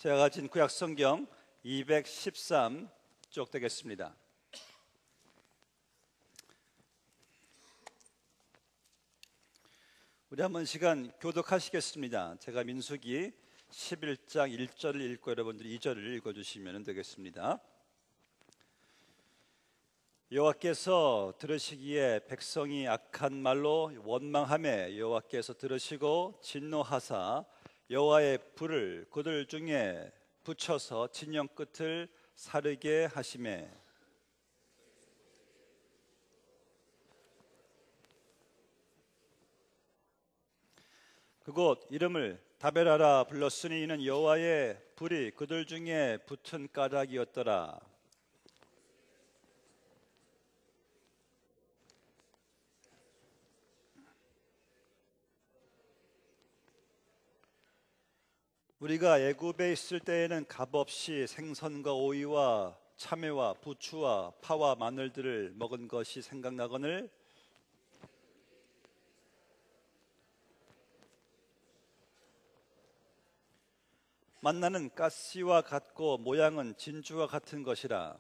제가 가진 구약 성경 213쪽 되겠습니다. 우리 한번 시간 교독하시겠습니다. 제가 민수기 11장 1절을 읽고 여러분들이 2절을 읽어주시면 되겠습니다. 여호와께서 들으시기에 백성이 악한 말로 원망하매 여호와께서 들으시고 진노하사 여호와의 불을 그들 중에 붙여서 진영 끝을 사르게 하시매 그곳 이름을 다베라라 불렀으니 이는 여호와의 불이 그들 중에 붙은 까닭이었더라. 우리가 애굽에 있을 때에는 값없이 생선과 오이와 참외와 부추와 파와 마늘들을 먹은 것이 생각나거늘 만나는 가시와 같고 모양은 진주와 같은 것이라.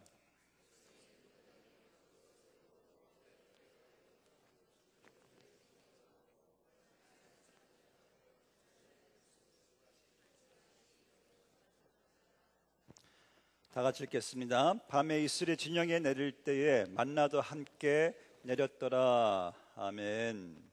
다 같이 읽겠습니다. 밤에 이슬이 진영에 내릴 때에 만나도 함께 내렸더라. 아멘.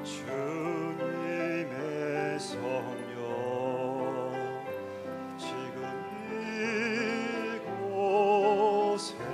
주님의 성령 지금 이곳에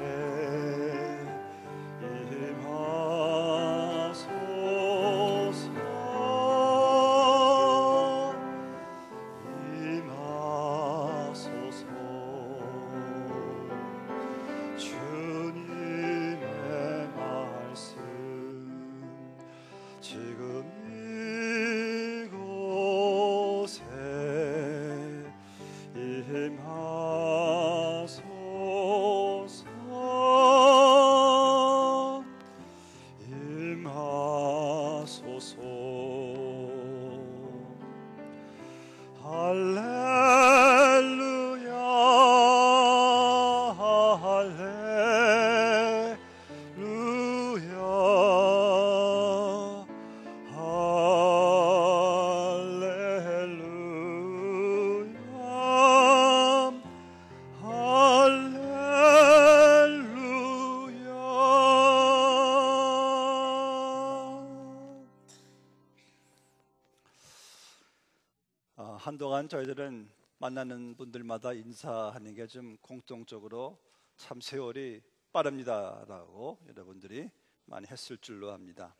한동안 저희들은 만나는 분들마다 인사하는 게 좀 공통적으로 참 세월이 빠릅니다라고 여러분들이 많이 했을 줄로 압니다.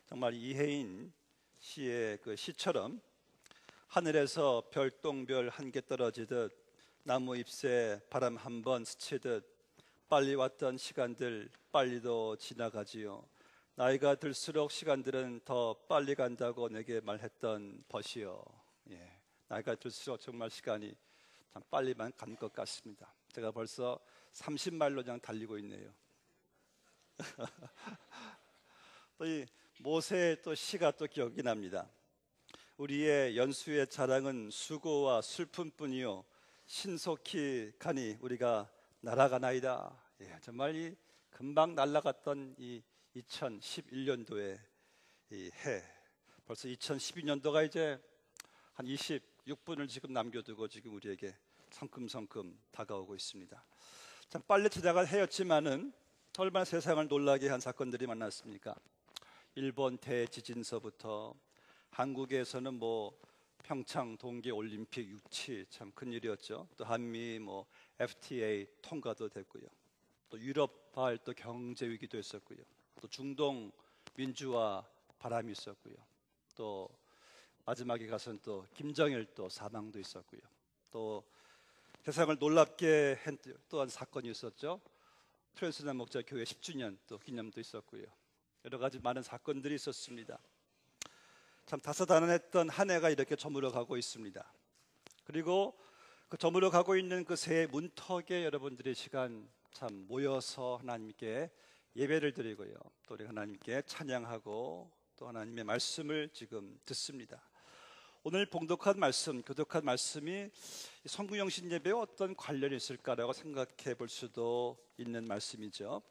정말 이혜인 씨의 그 시처럼 하늘에서 별똥별 한 개 떨어지듯 나무 잎새 바람 한 번 스치듯 빨리 왔던 시간들 빨리도 지나가지요. 나이가 들수록 시간들은 더 빨리 간다고 내게 말했던 벗이요. 나이가 들수록 정말 시간이 참 빨리만 간 것 같습니다. 제가 벌써 30마일로 그냥 달리고 있네요. 또 이 모세의 또 시가 또 기억이 납니다. 우리의 연수의 자랑은 수고와 슬픔뿐이요 신속히 가니 우리가 날아가나이다. 정말 이 금방 날아갔던 이 2011년도의 이 해, 벌써 2012년도가 이제 한 26분을 지금 남겨두고 지금 우리에게 성큼성큼 다가오고 있습니다. 참 빨리 지나갈 해였지만은 얼마나 세상을 놀라게 한 사건들이 많았습니까? 일본 대지진서부터 한국에서는 뭐 평창 동계 올림픽 유치 참 큰일이었죠. 또 한미 뭐 FTA 통과도 됐고요. 또 유럽발 또 경제 위기도 있었고요. 또 중동 민주화 바람이 있었고요. 또 마지막에 가서는 또 김정일 또 사망도 있었고요. 또 세상을 놀랍게 한 또한 사건이 있었죠. 트랜스나 목자 교회 10주년 또 기념도 있었고요. 여러 가지 많은 사건들이 있었습니다. 참 다사다난했던 한 해가 이렇게 저물어 가고 있습니다. 그리고 그 저물어 가고 있는 그 새해 문턱에 여러분들의 시간 참 모여서 하나님께 예배를 드리고요. 또 우리 하나님께 찬양하고 또 하나님의 말씀을 지금 듣습니다. 오늘 봉독한 말씀, 교독한 말씀이 성구영신 예배에 어떤 관련이 있을까라고 생각해 볼 수도 있는 말씀이죠.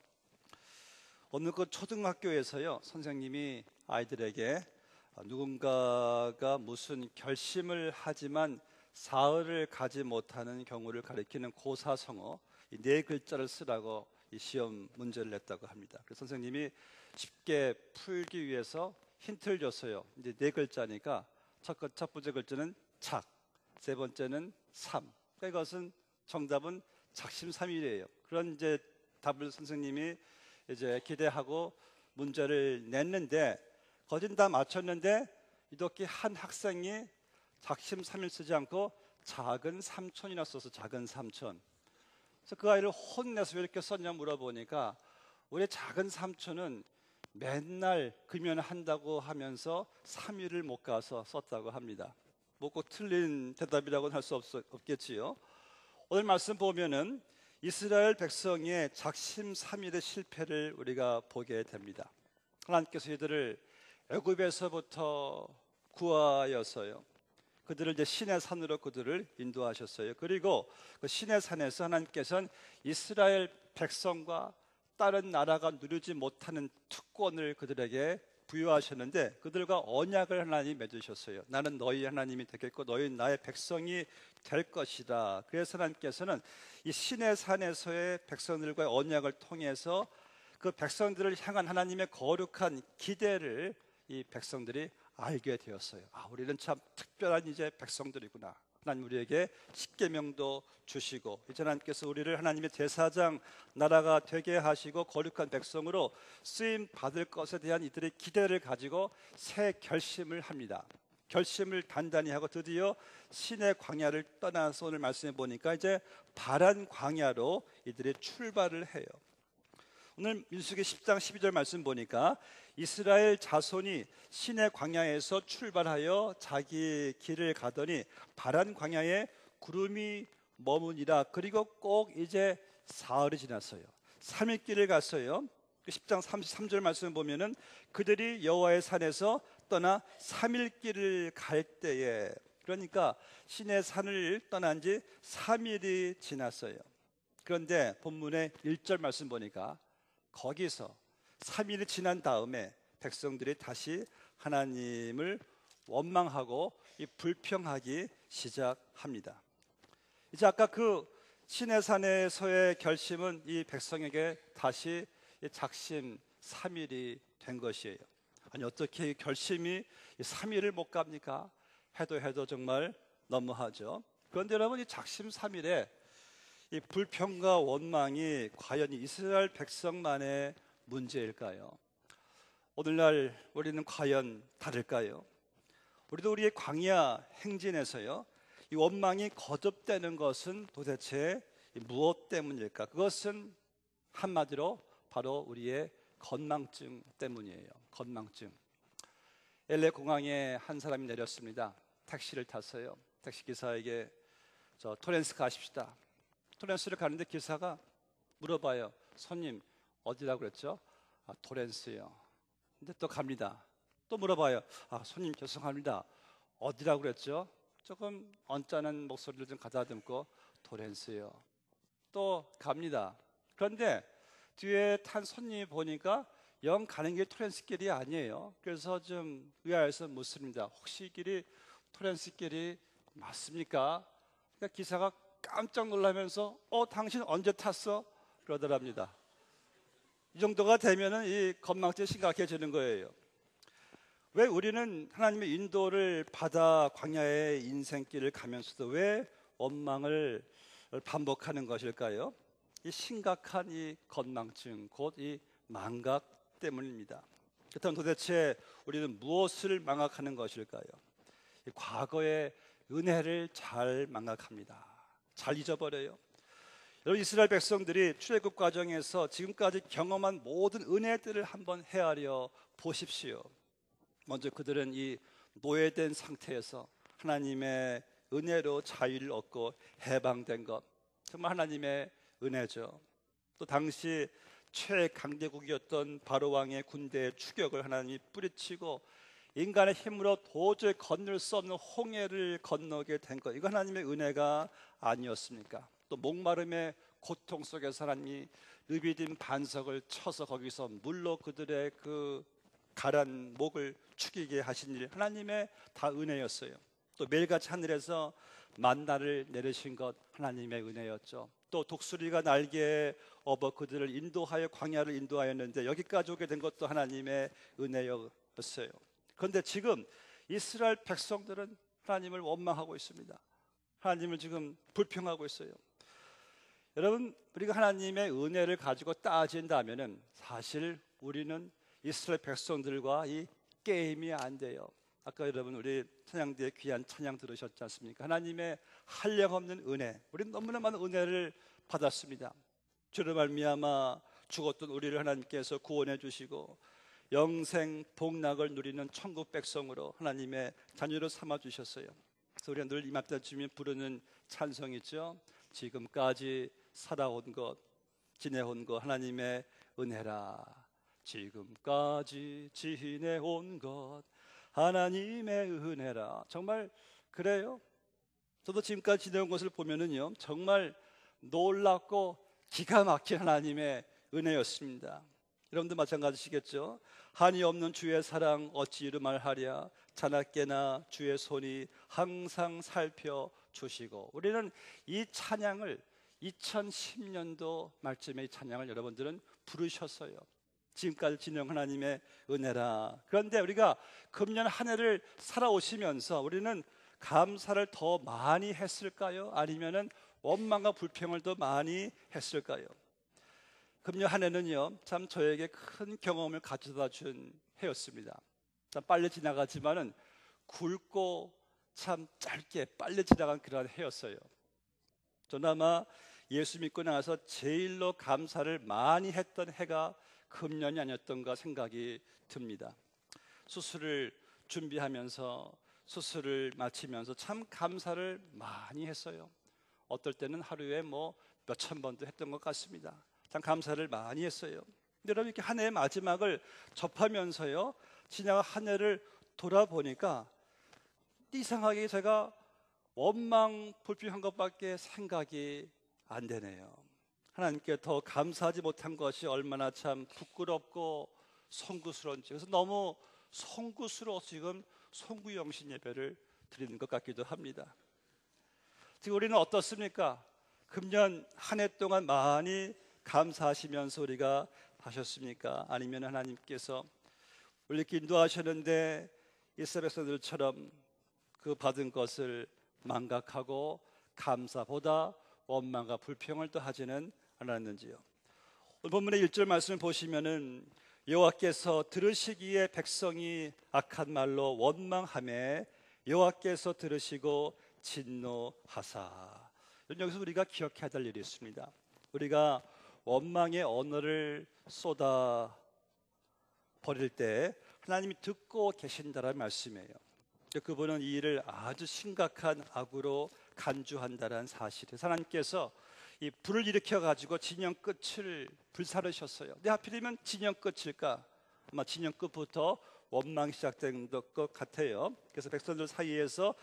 어느 그 초등학교에서요, 선생님이 아이들에게 누군가가 무슨 결심을 하지만 사흘을 가지 못하는 경우를 가리키는 고사성어 이 네 글자를 쓰라고 이 시험 문제를 냈다고 합니다. 그래서 선생님이 쉽게 풀기 위해서 힌트를 줬어요. 이제 네 글자니까 첫 번째 글자는 착, 세 번째는 삼. 이것은 정답은 작심삼일이에요. 그런 이제 답을 선생님이 이제 기대하고 문제를 냈는데 거진 다 맞췄는데 이렇게 한 학생이 작심삼일 쓰지 않고 작은 삼촌이나 써서 작은 삼촌. 그래서 그 아이를 혼내서 왜 이렇게 썼냐 물어보니까 우리 작은 삼촌은 맨날 금연한다고 하면서 3일을 못 가서 썼다고 합니다. 뭐 꼭 틀린 대답이라고는 할 수 없겠지요. 오늘 말씀 보면은 이스라엘 백성의 작심삼일의 실패를 우리가 보게 됩니다. 하나님께서 이들을 애굽에서부터 구하여서요. 그들을 이제 시내 산으로 그들을 인도하셨어요. 그리고 그 시내 산에서 하나님께서는 이스라엘 백성과 다른 나라가 누리지 못하는 특권을 그들에게 부여하셨는데 그들과 언약을 하나님이 맺으셨어요. 나는 너희 하나님이 되겠고 너희 나의 백성이 될 것이다. 그래서 하나님께서는 이 시내 산에서의 백성들과의 언약을 통해서 그 백성들을 향한 하나님의 거룩한 기대를 이 백성들이 알게 되었어요. 아, 우리는 참 특별한 이제 백성들이구나. 하나님 우리에게 십계명도 주시고 이제 하나님께서 우리를 하나님의 제사장 나라가 되게 하시고 거룩한 백성으로 쓰임 받을 것에 대한 이들의 기대를 가지고 새 결심을 합니다. 결심을 단단히 하고 드디어 신의 광야를 떠나서 오늘 말씀해 보니까 이제 바란 광야로 이들이 출발을 해요. 오늘 민수기 10장 12절 말씀 보니까 이스라엘 자손이 신의 광야에서 출발하여 자기 길을 가더니 바란 광야에 구름이 머무니라. 그리고 꼭 이제 사흘이 지났어요. 3일 길을 갔어요. 10장 33절 말씀 보면은 그들이 여호와의 산에서 떠나 3일 길을 갈 때에, 그러니까 신의 산을 떠난 지 3일이 지났어요. 그런데 본문의 1절 말씀 보니까 거기서 3일이 지난 다음에 백성들이 다시 하나님을 원망하고 불평하기 시작합니다. 이제 아까 그 신의 산에서의 결심은 이 백성에게 다시 작심 3일이 된 것이에요. 아니 어떻게 결심이 3일을 못 갑니까? 해도 정말 너무하죠. 그런데 여러분 이 작심 3일에 이 불평과 원망이 과연 이스라엘 백성만의 문제일까요? 오늘날 우리는 과연 다를까요? 우리도 우리의 광야 행진에서요, 이 원망이 거듭되는 것은 도대체 무엇 때문일까? 그것은 한마디로 바로 우리의 건망증 때문이에요. 건망증. LA 공항에 한 사람이 내렸습니다. 택시를 탔어요. 택시 기사에게 저 토렌스 가십시다. 토렌스를 가는데 기사가 물어봐요. 손님 어디라고 그랬죠? 아, 토렌스요. 근데 또 갑니다. 또 물어봐요. 아, 손님 죄송합니다. 어디라고 그랬죠? 조금 언짢은 목소리를 좀 가다듬고 토렌스요. 또 갑니다. 그런데 뒤에 탄 손님이 보니까 영 가는 게 토렌스 길이 아니에요. 그래서 좀 의아해서 묻습니다. 혹시 이 길이 토렌스 길이 맞습니까? 그러니까 기사가 깜짝 놀라면서 당신 언제 탔어? 그러더랍니다. 이 정도가 되면은 이 건망증이 심각해지는 거예요. 왜 우리는 하나님의 인도를 받아 광야의 인생길을 가면서도 왜 원망을 반복하는 것일까요? 이 심각한 이 건망증, 곧 이 망각 때문입니다. 그렇다면 도대체 우리는 무엇을 망각하는 것일까요? 이 과거의 은혜를 잘 망각합니다. 잘 잊어버려요. 여러분 이스라엘 백성들이 출애굽 과정에서 지금까지 경험한 모든 은혜들을 한번 헤아려 보십시오. 먼저 그들은 이 노예된 상태에서 하나님의 은혜로 자유를 얻고 해방된 것, 정말 하나님의 은혜죠. 또 당시 최강대국이었던 바로 왕의 군대의 추격을 하나님이 뿌리치고 인간의 힘으로 도저히 건널 수 없는 홍해를 건너게 된 것, 이거 하나님의 은혜가 아니었습니까? 또 목마름의 고통 속에서 하나님이 르비딤 반석을 쳐서 거기서 물로 그들의 그 가란 목을 죽이게 하신 일, 하나님의 다 은혜였어요. 또 매일같이 하늘에서 만나를 내리신 것, 하나님의 은혜였죠. 또 독수리가 날개에 업어 그들을 인도하여 광야를 인도하였는데 여기까지 오게 된 것도 하나님의 은혜였어요. 그런데 지금 이스라엘 백성들은 하나님을 원망하고 있습니다. 하나님을 지금 불평하고 있어요. 여러분, 우리가 하나님의 은혜를 가지고 따진다면은 사실 우리는 이스라엘 백성들과 이 게임이 안 돼요. 아까 여러분 우리 찬양대의 귀한 찬양 들으셨지 않습니까? 하나님의 한량없는 은혜, 우리는 너무나 많은 은혜를 받았습니다. 주로 말미암아 죽었던 우리를 하나님께서 구원해 주시고 영생 복락을 누리는 천국 백성으로 하나님의 자녀로 삼아 주셨어요. 그래서 우리가 늘 이맘때쯤에 부르는 찬송이죠. 지금까지 살아온 것, 지내온 것 하나님의 은혜라. 지금까지 지내온 것 하나님의 은혜라. 정말 그래요. 저도 지금까지 지내온 것을 보면은요, 정말 놀랍고 기가 막힌 하나님의 은혜였습니다. 여러분도 마찬가지시겠죠? 한이 없는 주의 사랑 어찌 이루 말하랴. 자나깨나 주의 손이 항상 살펴주시고. 우리는 이 찬양을 2010년도 말쯤에 이 찬양을 여러분들은 부르셨어요. 지금까지 진행 하나님의 은혜라. 그런데 우리가 금년 한 해를 살아오시면서 우리는 감사를 더 많이 했을까요? 아니면은 원망과 불평을 더 많이 했을까요? 금년 한 해는요, 참 저에게 큰 경험을 가져다 준 해였습니다. 참 빨리 지나가지만은 굵고 참 짧게 빨리 지나간 그런 해였어요. 저는 아마 예수 믿고 나서 제일로 감사를 많이 했던 해가 금년이 아니었던가 생각이 듭니다. 수술을 준비하면서 수술을 마치면서 참 감사를 많이 했어요. 어떨 때는 하루에 뭐 몇천 번도 했던 것 같습니다. 참 감사를 많이 했어요. 근데 여러분, 이렇게 한 해의 마지막을 접하면서요, 지나간 한 해를 돌아보니까 이상하게 제가 원망 불평한 것밖에 생각이 안 되네요. 하나님께 더 감사하지 못한 것이 얼마나 참 부끄럽고 송구스러운지. 그래서 너무 송구스러워서 지금 송구영신 예배를 드리는 것 같기도 합니다. 지금 우리는 어떻습니까? 금년 한 해 동안 많이 감사하시면서 우리가 하셨습니까? 아니면 하나님께서 우리께 인도하셨는데 이스라엘 백성들처럼 그 받은 것을 망각하고 감사보다 원망과 불평을 더 하지는 않았는지요? 오늘 본문의 1절 말씀을 보시면은 여호와께서 들으시기에 백성이 악한 말로 원망하매 여호와께서 들으시고 진노하사. 여기서 우리가 기억해야 될 일이 있습니다. 우리가 원망의 언어를 쏟아 버릴 때 하나님이 듣고 계신다라는 말씀이에요. 그분은 이 일을 아주 심각한 악으로 간주한다는 사실을, 하나님께서 이 불을 일으켜 가지고 진영 끝을 불사르셨어요. 근데 하필이면 진영 끝일까? 아마 진영 끝부터 원망이 시작된 것 같아요. 그래서 백성들 사이에서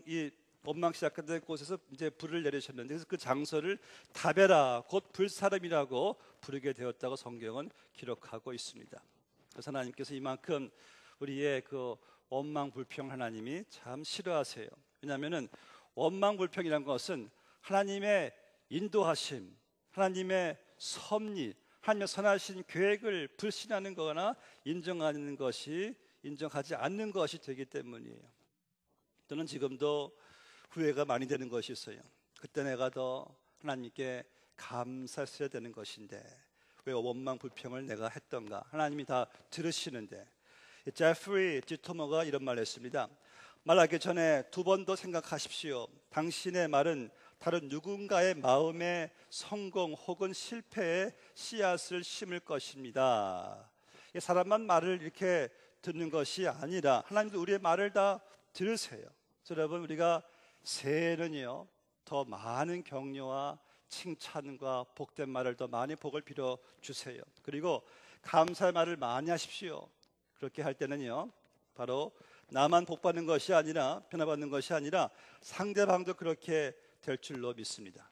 이 원망 시작된 곳에서 이제 불을 내리셨는데, 그래서 그 장소를 다베라 곧 불사름이라고 부르게 되었다고 성경은 기록하고 있습니다. 그래서 하나님께서 이만큼 우리의 그 원망 불평 하나님이 참 싫어하세요. 왜냐하면은 원망 불평이라는 것은 하나님의 인도하심, 하나님의 섭리, 하나님의 선하신 계획을 불신하는 거나 인정하지 않는 것이 되기 때문이에요. 저는 지금도 후회가 많이 되는 것이 있어요. 그때 내가 더 하나님께 감사했어야 되는 것인데 왜 원망 불평을 내가 했던가? 하나님이 다 들으시는데. 제프리 디토머가 이런 말을 했습니다. 말하기 전에 두 번 더 생각하십시오. 당신의 말은 다른 누군가의 마음에 성공 혹은 실패의 씨앗을 심을 것입니다. 사람만 말을 이렇게 듣는 것이 아니라 하나님도 우리의 말을 다 들으세요. 여러분, 우리가 새해는요, 더 많은 격려와 칭찬과 복된 말을 더 많이 복을 빌어 주세요. 그리고 감사의 말을 많이 하십시오. 그렇게 할 때는요, 바로 나만 복받는 것이 아니라, 변화받는 것이 아니라 상대방도 그렇게 될 줄로 믿습니다.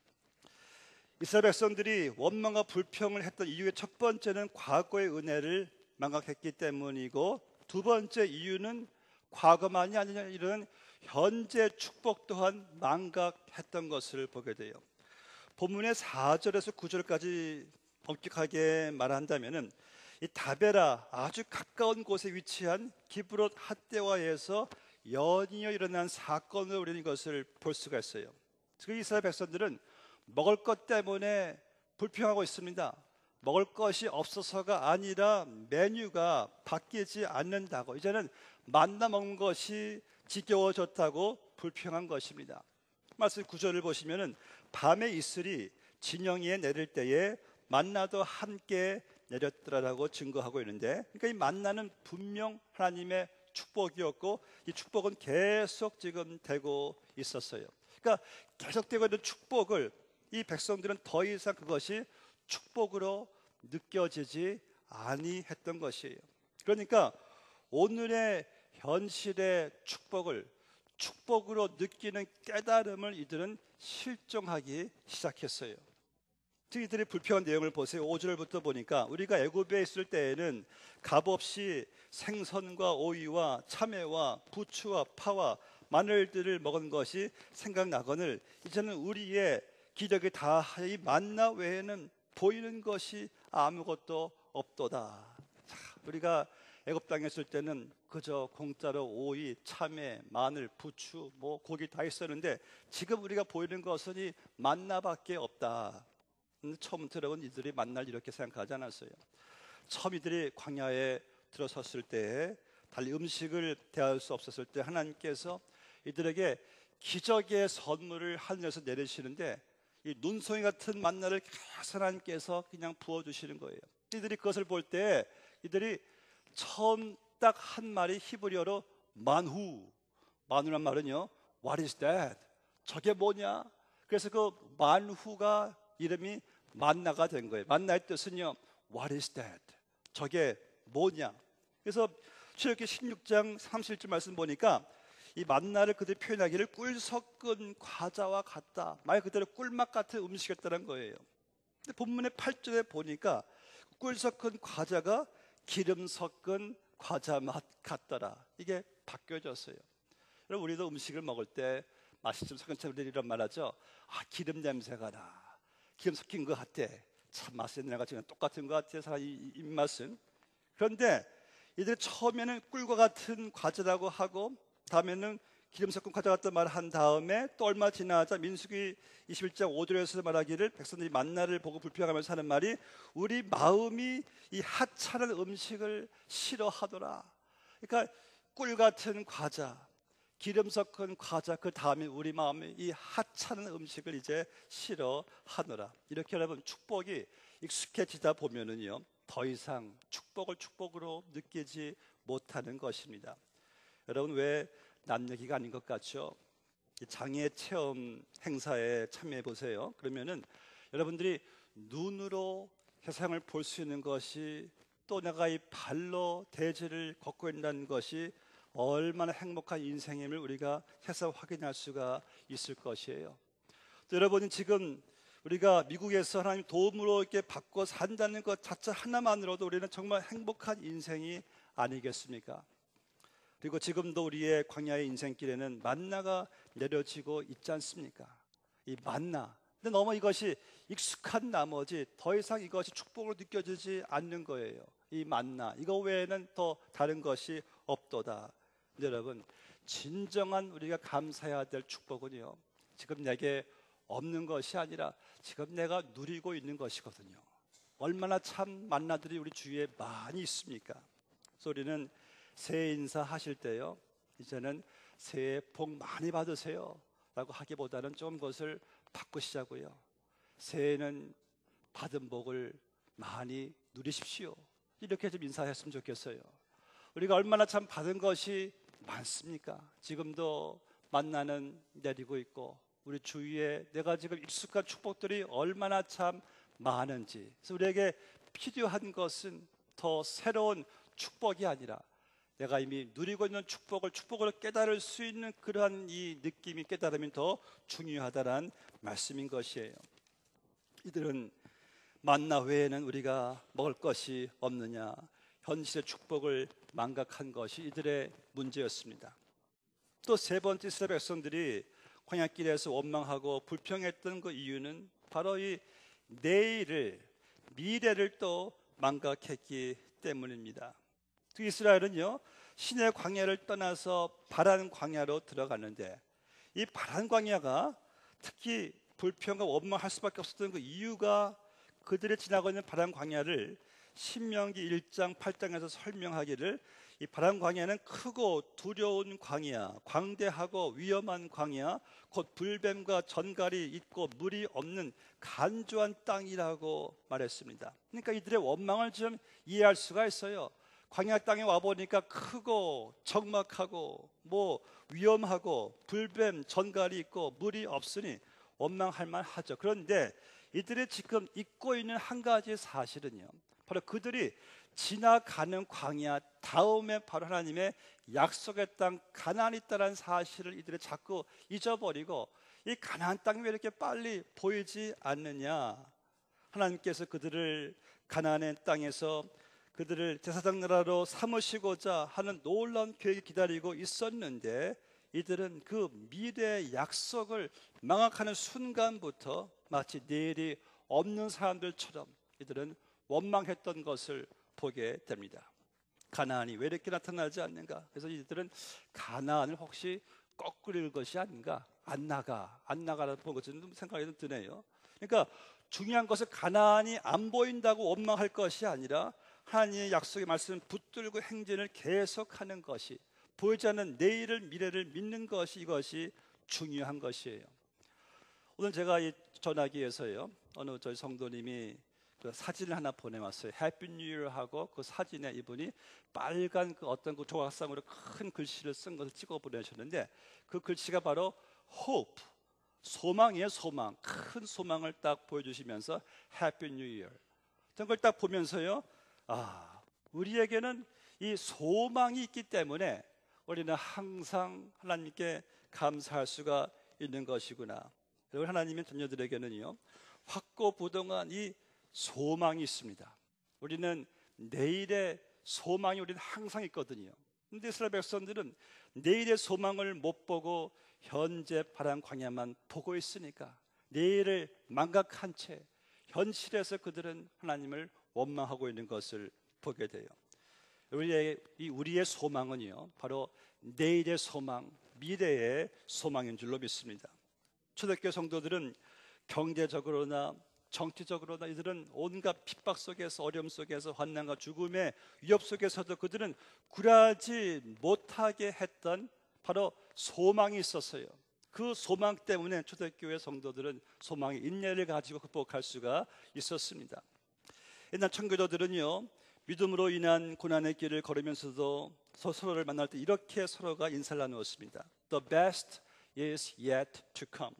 이스라엘 백성들이 원망과 불평을 했던 이유의 첫 번째는 과거의 은혜를 망각했기 때문이고, 두 번째 이유는 과거만이 아니라 이런 현재 축복 또한 망각했던 것을 보게 돼요. 본문의 4절에서 9절까지 엄격하게 말한다면은 이 다베라, 아주 가까운 곳에 위치한 기브롯 핫대와에서 연이어 일어난 사건을 우리는 이것을 볼 수가 있어요. 그 이스라엘 백성들은 먹을 것 때문에 불평하고 있습니다. 먹을 것이 없어서가 아니라 메뉴가 바뀌지 않는다고, 이제는 만나 먹는 것이 지겨워졌다고 불평한 것입니다. 말씀 9절을 보시면은 밤의 이슬이 진영 위에 내릴 때에 만나도 함께 내렸더라라고 증거하고 있는데, 그러니까 이 만나는 분명 하나님의 축복이었고, 이 축복은 계속 지금 되고 있었어요. 그러니까 계속되고 있는 축복을 이 백성들은 더 이상 그것이 축복으로 느껴지지 아니했던 것이에요. 그러니까 오늘의 현실의 축복을 축복으로 느끼는 깨달음을 이들은 실종하기 시작했어요. 이들의 불평한 내용을 보세요. 5절부터 보니까 우리가 애굽에 있을 때에는 값없이 생선과 오이와 참외와 부추와 파와 마늘들을 먹은 것이 생각나거늘 이제는 우리의 기력이 다하여 이 만나 외에는 보이는 것이 아무것도 없도다. 자, 우리가 애굽 땅에 있을 때는 그저 공짜로 오이, 참외, 마늘, 부추, 뭐 고기 다 있었는데 지금 우리가 보이는 것은 이 만나밖에 없다. 처음 들어본 이들이 만나를 이렇게 생각하지 않았어요. 처음 이들이 광야에 들어섰을 때 달리 음식을 대할 수 없었을 때 하나님께서 이들에게 기적의 선물을 하늘에서 내리시는데 이 눈송이 같은 만나를 계속 하나님께서 그냥 부어주시는 거예요. 이들이 그것을 볼 때 이들이 처음 딱 한 말이 히브리어로 만후란 말은요, What is that? 저게 뭐냐? 그래서 그 만후가 이름이 만나가 된 거예요. 만나의 뜻은요, What is that? 저게 뭐냐? 그래서 출애굽기 16장 31절 말씀 보니까 이 만나를 그들이 표현하기를 꿀 섞은 과자와 같다. 말 그대로 꿀맛 같은 음식이었다는 거예요. 근데 본문의 8절에 보니까 꿀 섞은 과자가 기름 섞은 과자 맛 같더라. 이게 바뀌어졌어요. 여러분, 우리도 음식을 먹을 때 맛이 좀 섞은 차 우리 이런 말하죠. 아, 기름 냄새가 나. 기름 섞인 것 같아. 참 맛있는 내가 지금 똑같은 것 같아. 사람 입맛은. 그런데 이들이 처음에는 꿀과 같은 과자라고 하고 다음에는 기름 섞은 과자 같은 말을 한 다음에 또 얼마 지나자 민수기 21장 5절에서 말하기를 백성들이 만나를 보고 불평하면서 하는 말이 우리 마음이 이 하찮은 음식을 싫어하더라. 그러니까 꿀 같은 과자, 기름 섞은 과자, 그 다음에 우리 마음이 이 하찮은 음식을 이제 싫어하노라. 이렇게 여러분 축복이 익숙해지다 보면은요 더 이상 축복을 축복으로 느끼지 못하는 것입니다. 여러분, 왜 남 얘기가 아닌 것 같죠? 장애 체험 행사에 참여해 보세요. 그러면은 여러분들이 눈으로 세상을 볼 수 있는 것이 또 내가 이 발로 대지를 걷고 있다는 것이 얼마나 행복한 인생임을 우리가 해서 확인할 수가 있을 것이에요. 또 여러분이 지금 우리가 미국에서 하나님 도움으로 이렇게 받고 산다는 것 자체 하나만으로도 우리는 정말 행복한 인생이 아니겠습니까? 그리고 지금도 우리의 광야의 인생길에는 만나가 내려지고 있지 않습니까? 이 만나. 근데 너무 이것이 익숙한 나머지 더 이상 이것이 축복으로 느껴지지 않는 거예요. 이 만나. 이거 외에는 더 다른 것이 없도다. 근데 여러분, 진정한 우리가 감사해야 될 축복은요, 지금 내게 없는 것이 아니라 지금 내가 누리고 있는 것이거든요. 얼마나 참 만나들이 우리 주위에 많이 있습니까? 그래서 우리는 새해 인사하실 때요, 이제는 새해 복 많이 받으세요 라고 하기보다는 좀 것을 바꾸시자고요. 새해는 받은 복을 많이 누리십시오. 이렇게 좀 인사했으면 좋겠어요. 우리가 얼마나 참 받은 것이 많습니까? 지금도 만나는 내리고 있고 우리 주위에 내가 지금 익숙한 축복들이 얼마나 참 많은지. 그래서 우리에게 필요한 것은 더 새로운 축복이 아니라 내가 이미 누리고 있는 축복을 깨달을 수 있는 그러한 이 느낌이, 깨달음이 더 중요하다는 말씀인 것이에요. 이들은 만나 외에는 우리가 먹을 것이 없느냐, 현실의 축복을 망각한 것이 이들의 문제였습니다. 또 세 번째 이스라엘 백성들이 광야길에서 원망하고 불평했던 그 이유는 바로 이 내일을, 미래를 또 망각했기 때문입니다. 그 이스라엘은요, 신의 광야를 떠나서 바란 광야로 들어갔는데 이 바란 광야가 특히 불평과 원망할 수밖에 없었던 그 이유가 그들이 지나고 있는 바란 광야를 신명기 1장 8장에서 설명하기를 이 바란 광야는 크고 두려운 광야, 광대하고 위험한 광야, 곧 불뱀과 전갈이 있고 물이 없는 간조한 땅이라고 말했습니다. 그러니까 이들의 원망을 좀 이해할 수가 있어요. 광야 땅에 와보니까 크고 적막하고 뭐 위험하고 불뱀, 전갈이 있고 물이 없으니 원망할 만하죠. 그런데 이들이 지금 잊고 있는 한 가지 사실은요, 바로 그들이 지나가는 광야 다음에 바로 하나님의 약속의 땅 가나안이 있다는 사실을 이들이 자꾸 잊어버리고 이 가나안 땅이 왜 이렇게 빨리 보이지 않느냐, 하나님께서 그들을 가나안의 땅에서 그들을 제사장 나라로 삼으시고자 하는 놀라운 계획이 기다리고 있었는데 이들은 그 미래의 약속을 망각하는 순간부터 마치 내일이 없는 사람들처럼 이들은 원망했던 것을 보게 됩니다. 가나안이 왜 이렇게 나타나지 않는가? 그래서 이들은 가나안을 혹시 거꾸로 읽은 것이 아닌가? 안 나가라는 것은 생각이 드네요. 그러니까 중요한 것은 가나안이 안 보인다고 원망할 것이 아니라 하나님의 약속의 말씀을 붙들고 행진을 계속하는 것이, 보이지 않는 내일을, 미래를 믿는 것이, 이것이 중요한 것이에요. 오늘 제가 이 전화기에서요, 어느 저희 성도님이 그 사진을 하나 보내왔어요. 해피 뉴 이어 하고 그 사진에 이분이 빨간 그 어떤 그 조각상으로 큰 글씨를 쓴 것을 찍어 보내셨는데, 그 글씨가 바로 hope, 소망이에요. 소망, 큰 소망을 딱 보여주시면서 해피 뉴 이어. 그걸 딱 보면서요, 우리에게는 이 소망이 있기 때문에 우리는 항상 하나님께 감사할 수가 있는 것이구나. 그리고 하나님의 자녀들에게는요, 확고부동한 이 소망이 있습니다. 우리는 내일의 소망이 우리는 항상 있거든요. 그런데 이스라엘 백성들은 내일의 소망을 못 보고 현재 파란 광야만 보고 있으니까 내일을 망각한 채 현실에서 그들은 하나님을 원망하고 있는 것을 보게 돼요. 우리의 소망은요, 바로 내일의 소망, 미래의 소망인 줄로 믿습니다. 초대교회 성도들은 경제적으로나 정치적으로나 이들은 온갖 핍박 속에서, 어려움 속에서, 환난과 죽음의 위협 속에서도 그들은 굴하지 못하게 했던 바로 소망이 있었어요. 그 소망 때문에 초대교회 성도들은 소망의 인내를 가지고 극복할 수가 있었습니다. 옛날 청교도들은요, 믿음으로 인한 고난의 길을 걸으면서도 서로를 만날 때 이렇게 서로가 인사를 나누었습니다. The best is yet to come.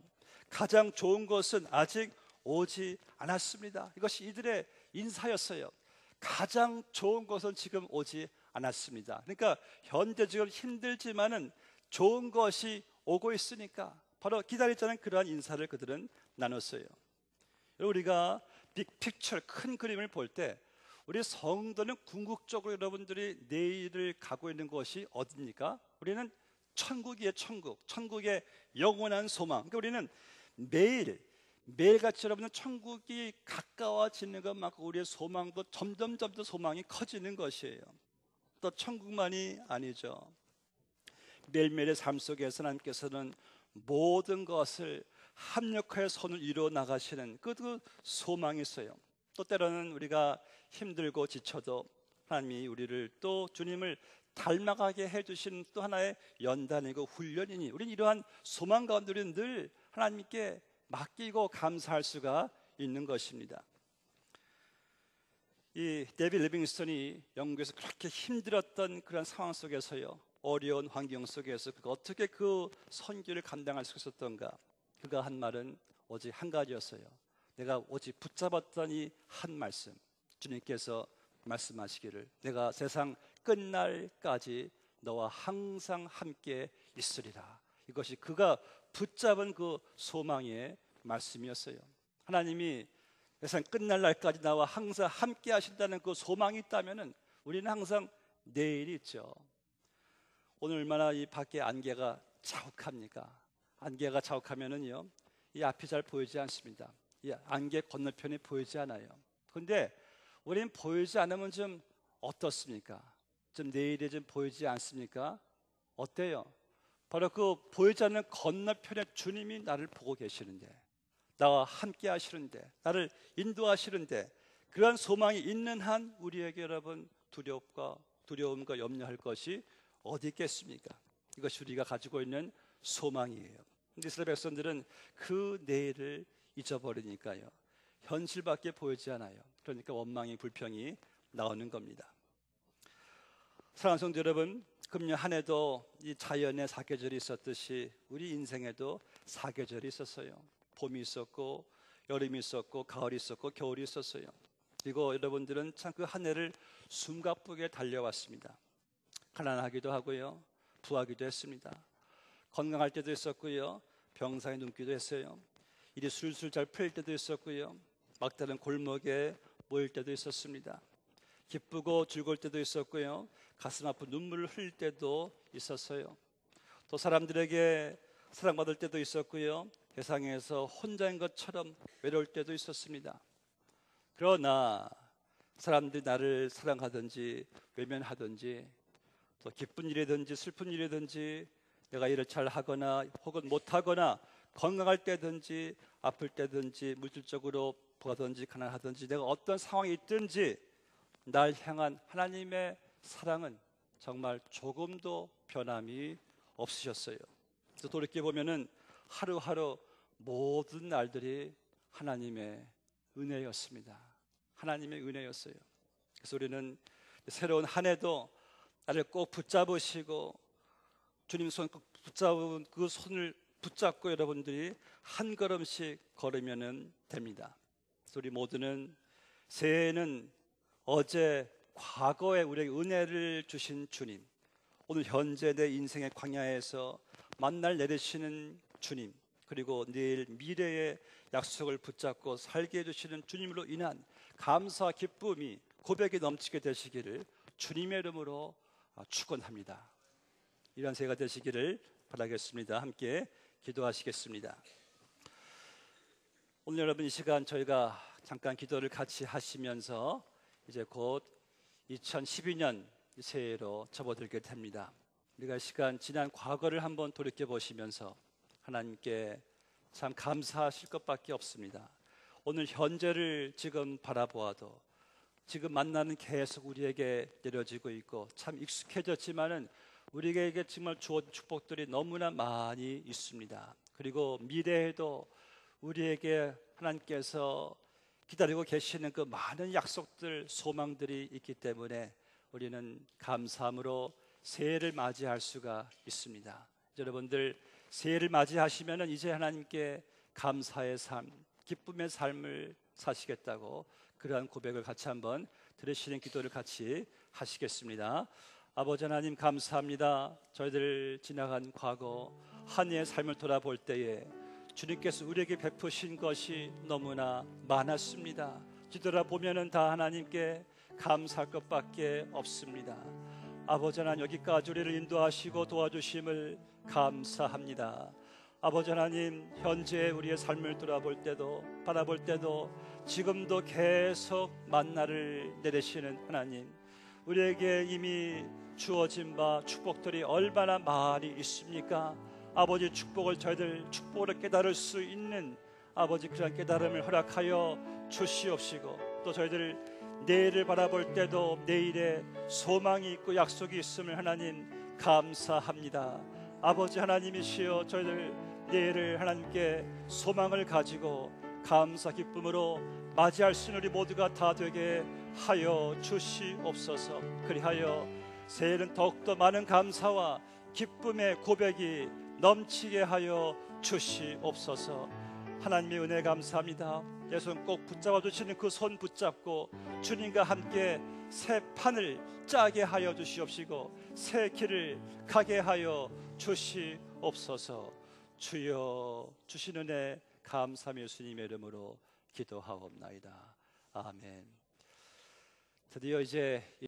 가장 좋은 것은 아직 오지 않았습니다. 이것이 이들의 인사였어요. 가장 좋은 것은 지금 오지 않았습니다. 그러니까 현재 지금 힘들지만은 좋은 것이 오고 있으니까 바로 기다렸자는 그러한 인사를 그들은 나눴어요. 우리가 빅픽처, 큰 그림을 볼 때 우리 성도는 궁극적으로 여러분들이 내일을 가고 있는 것이 어디입니까? 우리는 천국이에요. 천국의 영원한 소망. 그러니까 우리는 매일같이 여러분은 천국이 가까워지는 것만큼 우리의 소망도 점점 소망이 커지는 것이에요. 또 천국만이 아니죠. 매일매일의 삶 속에서 하나님께서는 모든 것을 합력하여 선을 이루어 나가시는 그 소망이 있어요. 또 때로는 우리가 힘들고 지쳐도 하나님이 우리를 또 주님을 닮아가게 해주신 또 하나의 연단이고 훈련이니 우리는 이러한 소망 가운데 우리는 늘 하나님께 맡기고 감사할 수가 있는 것입니다. 이 데이빗 리빙스턴이 영국에서 그렇게 힘들었던 그런 상황 속에서요, 어려운 환경 속에서 그가 어떻게 그 선교를 감당할 수 있었던가. 그가 한 말은 오직 한 가지였어요. 내가 오직 붙잡았던 이 한 말씀, 주님께서 말씀하시기를 내가 세상 끝날까지 너와 항상 함께 있으리라. 이것이 그가 붙잡은 그 소망의 말씀이었어요. 하나님이 세상 끝날 날까지 나와 항상 함께 하신다는 그 소망이 있다면 우리는 항상 내일이 있죠. 오늘 얼마나 이 밖에 안개가 자욱합니까? 안개가 자욱하면은요, 이 앞이 잘 보이지 않습니다. 이 안개 건너편이 보이지 않아요. 그런데 우리는 보이지 않으면 좀 어떻습니까? 좀 내일이 좀 보이지 않습니까? 어때요? 바로 그 보이지 않는 건너편에 주님이 나를 보고 계시는데, 나와 함께 하시는데, 나를 인도하시는데, 그러한 소망이 있는 한 우리에게 여러분 두려움과 염려할 것이 어디 있겠습니까? 이것이 우리가 가지고 있는 소망이에요. 근데 이스라엘 백성들은 그 내일을 잊어버리니까요, 현실밖에 보이지 않아요. 그러니까 원망이, 불평이 나오는 겁니다. 사랑하는 성도 여러분, 금년 한 해도 이 자연의 사계절이 있었듯이 우리 인생에도 사계절이 있었어요. 봄이 있었고, 여름이 있었고, 가을이 있었고, 겨울이 있었어요. 그리고 여러분들은 참 그 한 해를 숨가쁘게 달려왔습니다. 가난하기도 하고요, 부하기도 했습니다. 건강할 때도 있었고요, 병상에 눕기도 했어요. 일이 술술 잘 풀릴 때도 있었고요, 막다른 골목에 모일 때도 있었습니다. 기쁘고 즐거울 때도 있었고요, 가슴 아픈 눈물을 흘릴 때도 있었어요. 또 사람들에게 사랑받을 때도 있었고요, 세상에서 혼자인 것처럼 외로울 때도 있었습니다. 그러나 사람들이 나를 사랑하든지 외면하든지, 또 기쁜 일이든지 슬픈 일이든지, 내가 일을 잘 하거나 혹은 못하거나, 건강할 때든지 아플 때든지, 물질적으로 부하든지 가난하든지, 내가 어떤 상황이 있든지 날 향한 하나님의 사랑은 정말 조금도 변함이 없으셨어요. 그래서 돌이켜보면은 하루하루 모든 날들이 하나님의 은혜였습니다. 하나님의 은혜였어요. 그래서 우리는 새로운 한 해도 나를 꼭 붙잡으시고, 주님 손 꼭 붙잡은 그 손을 붙잡고 여러분들이 한 걸음씩 걸으면 됩니다. 그래서 우리 모두는 새해에는 어제 과거에 우리에게 은혜를 주신 주님, 오늘 현재 내 인생의 광야에서 만날 내리시는 주님, 그리고 내일 미래의 약속을 붙잡고 살게 해주시는 주님으로 인한 감사와 기쁨이, 고백이 넘치게 되시기를 주님의 이름으로 축원합니다. 이런 새해가 되시기를 바라겠습니다. 함께 기도하시겠습니다. 오늘 여러분, 이 시간 저희가 잠깐 기도를 같이 하시면서 이제 곧 2012년 새해로 접어들게 됩니다. 우리가 이 시간 지난 과거를 한번 돌이켜 보시면서 하나님께 참 감사하실 것밖에 없습니다. 오늘 현재를 지금 바라보아도 지금 만나는 계속 우리에게 내려지고 있고 참 익숙해졌지만은 우리에게 정말 주어진 축복들이 너무나 많이 있습니다. 그리고 미래에도 우리에게 하나님께서 기다리고 계시는 그 많은 약속들, 소망들이 있기 때문에 우리는 감사함으로 새해를 맞이할 수가 있습니다. 여러분들 새해를 맞이하시면은 이제 하나님께 감사의 삶, 기쁨의 삶을 사시겠다고 그러한 고백을 같이 한번 들으시는 기도를 같이 하시겠습니다. 아버지 하나님, 감사합니다. 저희들 지나간 과거 한 해의 삶을 돌아볼 때에 주님께서 우리에게 베푸신 것이 너무나 많았습니다. 뒤돌아보면은 다 하나님께 감사할 것밖에 없습니다. 아버지 하나님, 여기까지 우리를 인도하시고 도와주심을 감사합니다. 아버지 하나님, 현재 우리의 삶을 돌아볼 때도 바라볼 때도 지금도 계속 만나를 내리시는 하나님, 우리에게 이미 주어진 바 축복들이 얼마나 많이 있습니까? 아버지, 축복을 저희들 축복으로 깨달을 수 있는 아버지 그런 깨달음을 허락하여 주시옵시고, 또 저희들 내일을 바라볼 때도 내일에 소망이 있고 약속이 있음을 하나님 감사합니다. 아버지 하나님이시여, 저희들 내일을 하나님께 소망을 가지고 감사 기쁨으로 맞이할 수 있는 우리 모두가 다 되게 하여 주시옵소서. 그리하여 새해는 더욱더 많은 감사와 기쁨의 고백이 넘치게 하여 주시옵소서. 하나님의 은혜 감사합니다. 내 손 꼭 붙잡아 주시는 그 손 붙잡고 주님과 함께 새 판을 짜게 하여 주시옵시고 새 길을 가게 하여 주시옵소서. 주여, 주신 은혜 감사하며 예수님의 이름으로 기도하옵나이다. 아멘. 드디어 이제